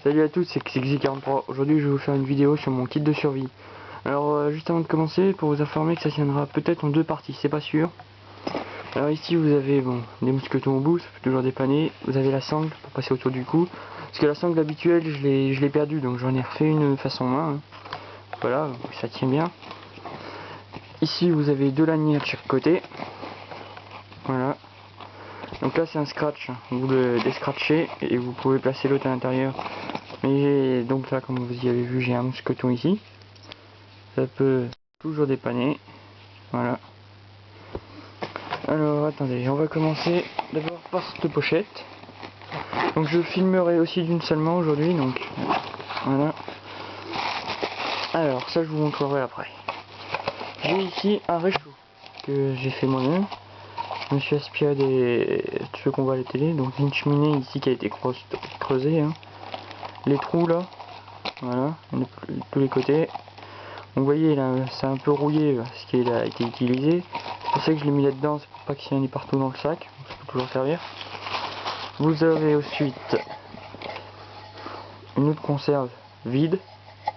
Salut à tous, c'est Xixi43. Aujourd'hui je vais vous faire une vidéo sur mon kit de survie. Alors juste avant de commencer, pour vous informer que ça tiendra peut-être en deux parties, c'est pas sûr. Alors ici vous avez des mousquetons au bout, ça peut toujours dépanner. Vous avez la sangle pour passer autour du cou. Parce que la sangle habituelle je l'ai perdue, donc j'en ai refait une façon main. Voilà, ça tient bien. Ici vous avez deux lanières de chaque côté. Voilà. Donc là c'est un scratch, vous le descratchez et vous pouvez placer l'autre à l'intérieur. Mais donc là, comme vous y avez vu, j'ai un mousqueton ici. Ça peut toujours dépanner. Voilà. Alors attendez, on va commencer d'abord par cette pochette. Donc je filmerai aussi d'une seule main aujourd'hui, donc voilà. Alors ça je vous montrerai après. J'ai ici un réchaud que j'ai fait moi-même. Je me suis inspiré de ceux qu'on voit à la télé. Donc une cheminée ici qui a été creusée. Hein. Les trous là, voilà, de tous les côtés. Vous voyez là, c'est un peu rouillé ce qui a été utilisé. C'est pour ça que je l'ai mis là-dedans, c'est pour pas qu'il y en ait partout dans le sac. Ça peut toujours servir. Vous avez ensuite une autre conserve vide,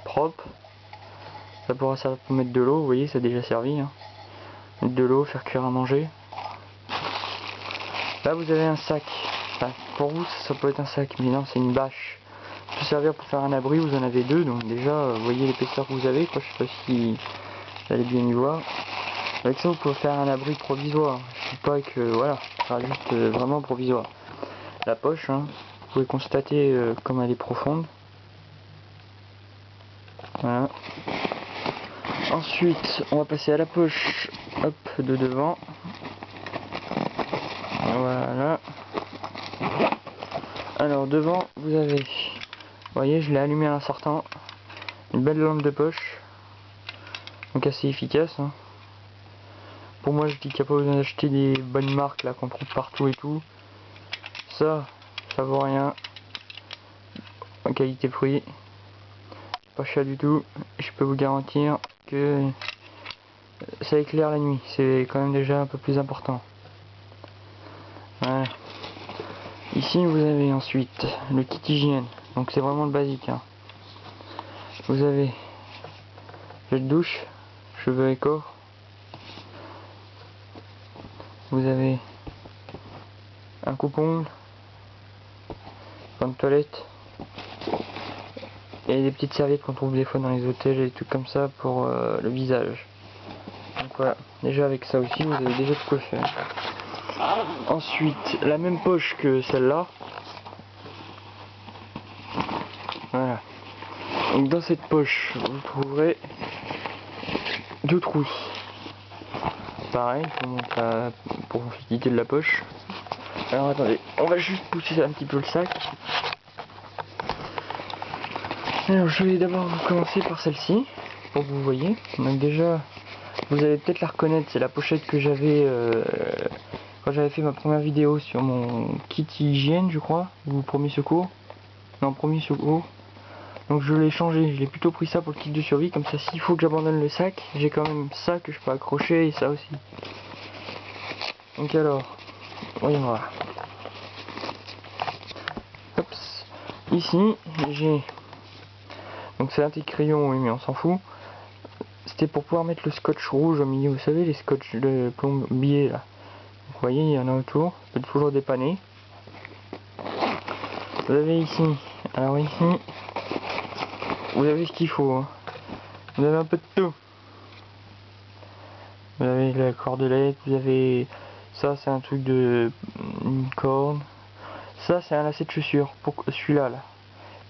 propre. Ça pourra servir pour mettre de l'eau, vous voyez, ça a déjà servi. Hein. Mettre de l'eau, faire cuire à manger. Là vous avez un sac. Enfin, pour vous ça peut être un sac, mais non, c'est une bâche. Ça peut servir pour faire un abri, vous en avez deux, donc déjà vous voyez l'épaisseur que vous avez, quoi. Je sais pas si vous allez bien y voir. Avec ça vous pouvez faire un abri provisoire. Je dis pas que voilà, ça sera juste vraiment provisoire. La poche, hein, vous pouvez constater comme elle est profonde. Voilà. Ensuite on va passer à la poche, hop, de devant. Voilà. Alors devant vous avez, vous voyez, je l'ai allumé en sortant, une belle lampe de poche, donc assez efficace. Hein. Pour moi je dis qu'il n'y a pas besoin d'acheter des bonnes marques là qu'on trouve partout et tout. Ça vaut rien. En qualité prix, pas cher du tout. Je peux vous garantir que ça éclaire la nuit, c'est quand même déjà un peu plus important. Voilà. Ici vous avez ensuite le kit hygiène, donc c'est vraiment le basique. Hein. Vous avez gel de douche, cheveux et corps. Vous avez un coupe-ongle, pain de toilette et des petites serviettes qu'on trouve des fois dans les hôtels et des trucs comme ça pour le visage. Donc voilà, déjà avec ça aussi vous avez déjà de quoi faire. Ensuite la même poche que celle-là. Voilà. Donc dans cette poche vous trouverez deux trousses. Pareil, pour profiter de la poche. Alors attendez, on va juste pousser un petit peu le sac. Alors je vais d'abord commencer par celle-ci, pour que vous voyez. Donc déjà, vous allez peut-être la reconnaître, c'est la pochette que j'avais quand j'avais fait ma première vidéo sur mon kit hygiène, je crois, ou premier secours. Non, premier secours. Donc je l'ai changé, je l'ai plutôt pris ça pour le kit de survie, comme ça s'il faut que j'abandonne le sac, j'ai quand même ça que je peux accrocher et ça aussi. Donc alors, voyons voir. Hop. Ici, j'ai... Donc c'est un petit crayon, oui, mais on s'en fout. C'était pour pouvoir mettre le scotch rouge au milieu, vous savez, les scotch de plombier là. Vous voyez, il y en a autour, ça peut toujours dépanner. Vous avez ici, alors ici, vous avez ce qu'il faut. Hein. Vous avez un peu de tout. Vous avez la cordelette, vous avez... Ça c'est un truc de... une corde. Ça c'est un lacet de chaussures, pour celui-là là.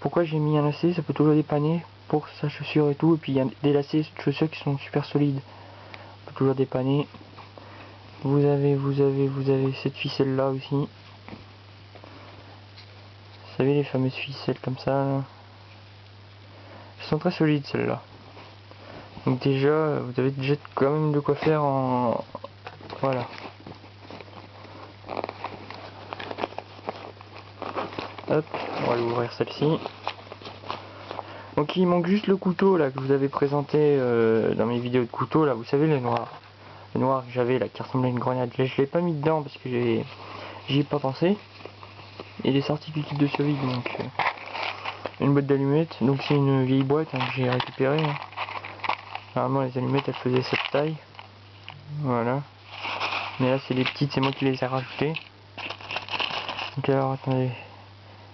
Pourquoi j'ai mis un lacet? Ça peut toujours dépanner pour sa chaussure et tout. Et puis il y a des lacets de chaussures qui sont super solides. Ça peut toujours dépanner. Vous avez cette ficelle là aussi. Vous savez les fameuses ficelles comme ça là. Elles sont très solides celles-là. Donc déjà, vous avez déjà quand même de quoi faire en... Voilà. Hop, on va ouvrir celle-ci. Donc il manque juste le couteau là que je vous avais présenté dans mes vidéos de couteau là, vous savez le noir. Le noir que j'avais là qui ressemblait à une grenade. Là, je l'ai pas mis dedans parce que j'y ai pas pensé. Il est sorti du kit de survie donc une boîte d'allumettes. Donc c'est une vieille boîte hein, que j'ai récupérée. Hein. Normalement les allumettes elles faisaient cette taille. Voilà. Mais là c'est les petites, c'est moi qui les ai rajoutées. Donc alors attendez.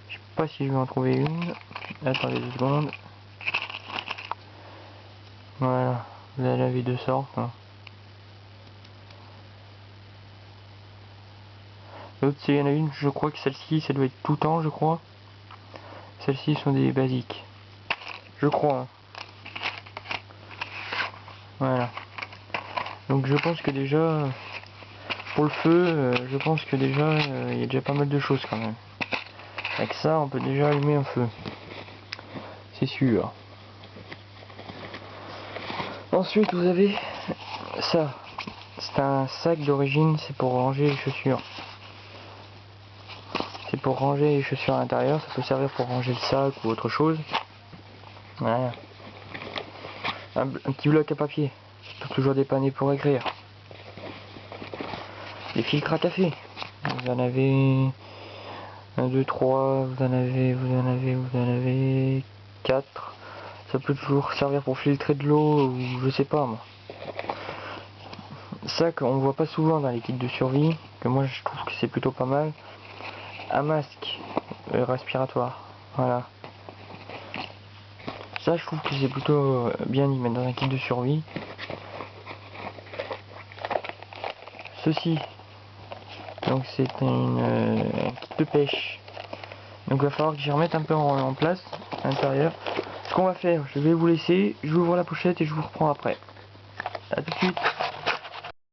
Je sais pas si je vais en trouver une. Attendez 2 secondes. Voilà. Vous allez laver de sorte. Hein. L'autre, il y en a une, je crois que celle-ci, ça doit être tout temps, je crois. Celles-ci sont des basiques. Je crois. Hein. Voilà. Donc je pense que déjà, pour le feu, je pense que déjà, il y a déjà pas mal de choses quand même. Avec ça, on peut déjà allumer un feu. C'est sûr. Ensuite, vous avez ça. C'est un sac d'origine, c'est pour ranger les chaussures. C'est pour ranger les chaussures à l'intérieur, ça peut servir pour ranger le sac ou autre chose. Voilà. Un petit bloc à papier, ça peut toujours dépanner pour écrire. Les filtres à café, vous en avez 1, 2, 3, vous en avez 4. Ça peut toujours servir pour filtrer de l'eau ou je sais pas moi. Ça qu'on voit pas souvent dans les kits de survie, que moi je trouve que c'est plutôt pas mal. Un masque respiratoire, voilà. Ça je trouve que c'est plutôt bien d'y mettre dans un kit de survie. Ceci, donc c'est un kit de pêche. Donc il va falloir que j'y remette un peu en place à l'intérieur. Ce qu'on va faire, je vais vous laisser, j'ouvre la pochette et je vous reprends après. A tout de suite.